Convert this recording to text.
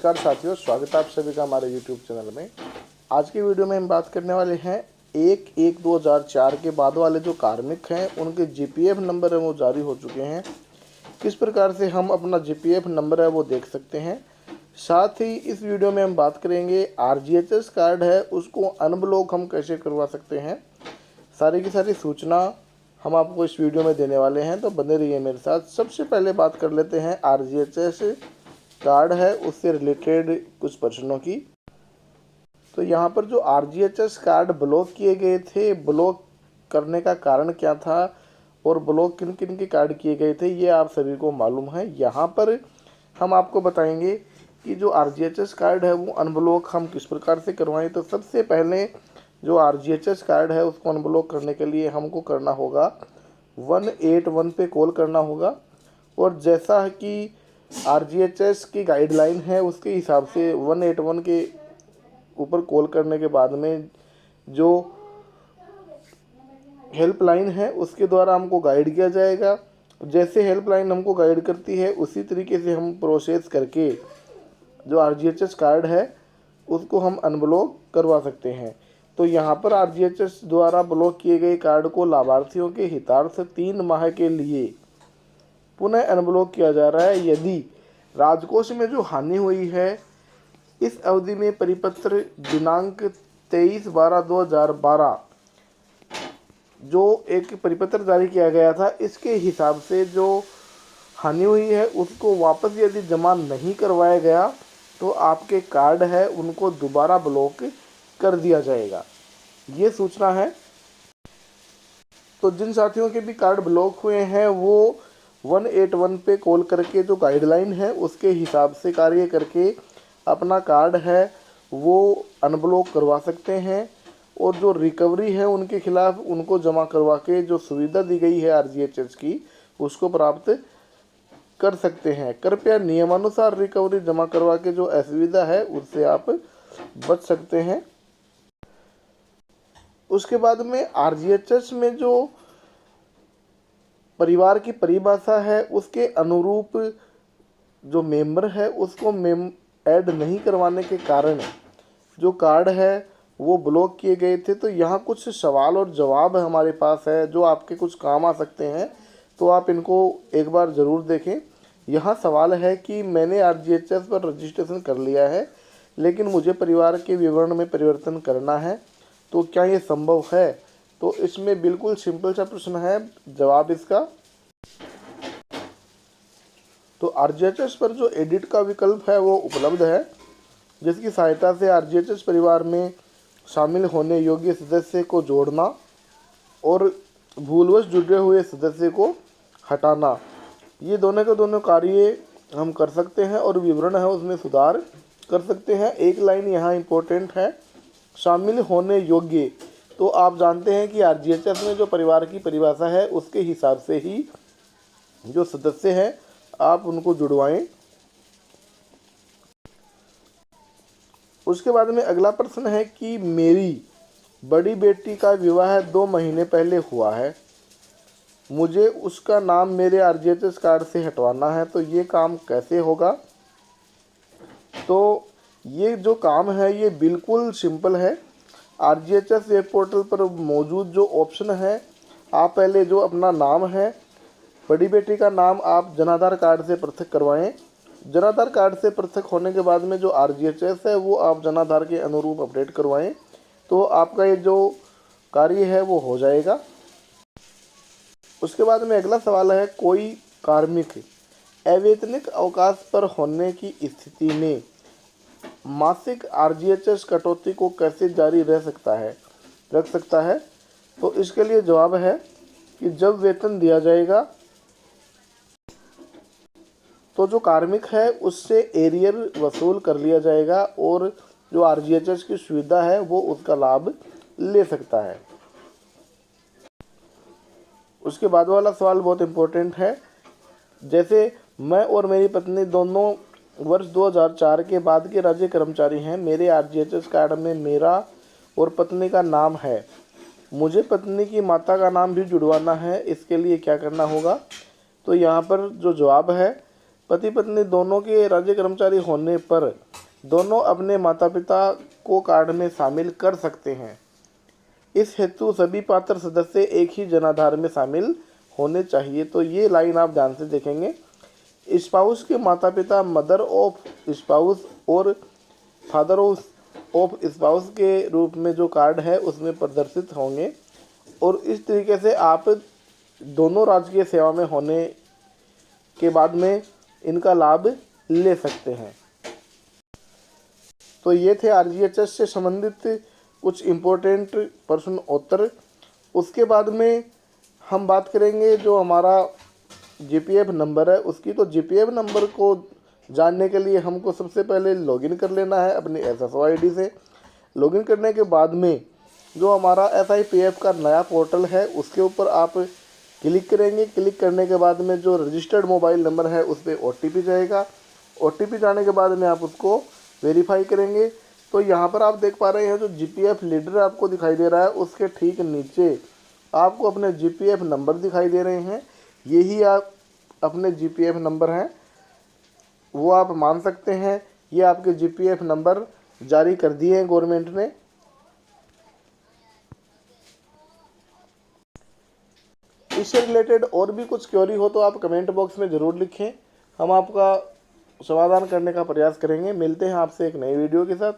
नमस्कार साथियों, स्वागत है आप सभी का हमारे YouTube चैनल में। आज की वीडियो में हम बात करने वाले हैं 1/1/2004 के बाद वाले जो कार्मिक हैं उनके जीपीएफ नंबर है वो जारी हो चुके हैं। किस प्रकार से हम अपना जीपीएफ नंबर है वो देख सकते हैं। साथ ही इस वीडियो में हम बात करेंगे आरजीएचएस कार्ड है उसको अनब्लॉक हम कैसे करवा सकते हैं। सारी की सारी सूचना हम आपको इस वीडियो में देने वाले हैं, तो बने रहिए मेरे साथ। सबसे पहले बात कर लेते हैं आरजीएचएस कार्ड है उससे रिलेटेड कुछ प्रश्नों की। तो यहाँ पर जो आरजीएचएस कार्ड ब्लॉक किए गए थे, ब्लॉक करने का कारण क्या था और ब्लॉक किन किन के कार्ड किए गए थे ये आप सभी को मालूम है। यहाँ पर हम आपको बताएंगे कि जो आरजीएचएस कार्ड है वो अनब्लॉक हम किस प्रकार से करवाएं। तो सबसे पहले जो आरजीएचएस कार्ड है उसको अनब्लॉक करने के लिए हमको करना होगा 181 पे कॉल करना होगा। और जैसा कि आरजीएचएस की गाइडलाइन है उसके हिसाब से 181 के ऊपर कॉल करने के बाद में जो हेल्पलाइन है उसके द्वारा हमको गाइड किया जाएगा। जैसे हेल्पलाइन हमको गाइड करती है उसी तरीके से हम प्रोसेस करके जो आरजीएचएस कार्ड है उसको हम अनब्लॉक करवा सकते हैं। तो यहाँ पर आरजीएचएस द्वारा ब्लॉक किए गए कार्ड को लाभार्थियों के हितार्थ 3 माह के लिए पुनः अनब्लॉक किया जा रहा है यदि राजकोष में जो हानि हुई है इस अवधि में परिपत्र दिनांक 23/12/2012 जो एक परिपत्र जारी किया गया था इसके हिसाब से जो हानि हुई है उसको वापस यदि जमा नहीं करवाया गया तो आपके कार्ड है उनको दोबारा ब्लॉक कर दिया जाएगा, ये सूचना है। तो जिन साथियों के भी कार्ड ब्लॉक हुए हैं वो 181 पे कॉल करके जो गाइडलाइन है उसके हिसाब से कार्य करके अपना कार्ड है वो अनब्लॉक करवा सकते हैं। और जो रिकवरी है उनके खिलाफ उनको जमा करवा के जो सुविधा दी गई है आरजीएचएस की उसको प्राप्त कर सकते हैं। कृपया नियमानुसार रिकवरी जमा करवा के जो असुविधा है उससे आप बच सकते हैं। उसके बाद में आरजीएचएस में जो परिवार की परिभाषा है उसके अनुरूप जो मेंबर है उसको ऐड नहीं करवाने के कारण जो कार्ड है वो ब्लॉक किए गए थे। तो यहाँ कुछ सवाल और जवाब हमारे पास है जो आपके कुछ काम आ सकते हैं, तो आप इनको एक बार ज़रूर देखें। यहाँ सवाल है कि मैंने आरजीएचएस पर रजिस्ट्रेशन कर लिया है लेकिन मुझे परिवार के विवरण में परिवर्तन करना है, तो क्या ये संभव है? तो इसमें बिल्कुल सिंपल सा प्रश्न है, जवाब इसका। तो आरजीएचएस पर जो एडिट का विकल्प है वो उपलब्ध है जिसकी सहायता से आरजीएचएस परिवार में शामिल होने योग्य सदस्य को जोड़ना और भूलवश जुड़े हुए सदस्य को हटाना, ये दोनों के दोनों कार्य हम कर सकते हैं और विवरण है उसमें सुधार कर सकते हैं। एक लाइन यहाँ इम्पोर्टेंट है, शामिल होने योग्य। तो आप जानते हैं कि आरजीएचएस में जो परिवार की परिभाषा है उसके हिसाब से ही जो सदस्य हैं आप उनको जुड़वाएं। उसके बाद में अगला प्रश्न है कि मेरी बड़ी बेटी का विवाह 2 महीने पहले हुआ है, मुझे उसका नाम मेरे आरजीएचएस कार्ड से हटवाना है, तो ये काम कैसे होगा? तो ये जो काम है ये बिल्कुल सिंपल है। आरजीएचएस वेब पोर्टल पर मौजूद जो ऑप्शन है, आप पहले जो अपना नाम है, बड़ी बेटी का नाम आप जनाधार कार्ड से पृथक करवाएं। जनाधार कार्ड से पृथक होने के बाद में जो आरजीएचएस है वो आप जनाधार के अनुरूप अपडेट करवाएं, तो आपका ये जो कार्य है वो हो जाएगा। उसके बाद में अगला सवाल है, कोई कार्मिक अवैतनिक अवकाश पर होने की स्थिति में मासिक आरजीएचएस कटौती को कैसे जारी रख सकता है? तो इसके लिए जवाब है कि जब वेतन दिया जाएगा तो जो कार्मिक है उससे एरियर वसूल कर लिया जाएगा और जो आरजीएचएस की सुविधा है वो उसका लाभ ले सकता है। उसके बाद वाला सवाल बहुत इम्पोर्टेंट है, जैसे मैं और मेरी पत्नी दोनों वर्ष 2004 के बाद के राज्य कर्मचारी हैं, मेरे आरजीएचएस कार्ड में मेरा और पत्नी का नाम है, मुझे पत्नी की माता का नाम भी जुड़वाना है, इसके लिए क्या करना होगा? तो यहाँ पर जो जवाब है, पति पत्नी दोनों के राज्य कर्मचारी होने पर दोनों अपने माता पिता को कार्ड में शामिल कर सकते हैं। इस हेतु सभी पात्र सदस्य एक ही जनाधार में शामिल होने चाहिए। तो ये लाइन आप ध्यान से देखेंगे। स्पाउस के माता पिता मदर ऑफ स्पाउस और फादर ऑफ स्पाउस के रूप में जो कार्ड है उसमें प्रदर्शित होंगे और इस तरीके से आप दोनों राजकीय सेवा में होने के बाद में इनका लाभ ले सकते हैं। तो ये थे आरजीएचएस से संबंधित कुछ इम्पोर्टेंट प्रश्न उत्तर। उसके बाद में हम बात करेंगे जो हमारा जीपीएफ नंबर है उसकी। तो जीपीएफ नंबर को जानने के लिए हमको सबसे पहले लॉगिन कर लेना है अपनी एसएसओ आईडी से। लॉगिन करने के बाद में जो हमारा एसआईपीएफ का नया पोर्टल है उसके ऊपर आप क्लिक करेंगे। क्लिक करने के बाद में जो रजिस्टर्ड मोबाइल नंबर है उस पर ओटीपी जाएगा। ओटीपी जाने के बाद में आप उसको वेरीफाई करेंगे। तो यहाँ पर आप देख पा रहे हैं जो जीपीएफ लीडर आपको दिखाई दे रहा है उसके ठीक नीचे आपको अपने जीपीएफ नंबर दिखाई दे रहे हैं। यही आप अपने जीपीएफ नंबर हैं, वो आप मान सकते हैं। ये आपके जीपीएफ नंबर जारी कर दिए हैं गवर्नमेंट ने। इससे रिलेटेड और भी कुछ क्वेरी हो तो आप कमेंट बॉक्स में ज़रूर लिखें, हम आपका समाधान करने का प्रयास करेंगे। मिलते हैं आपसे एक नई वीडियो के साथ।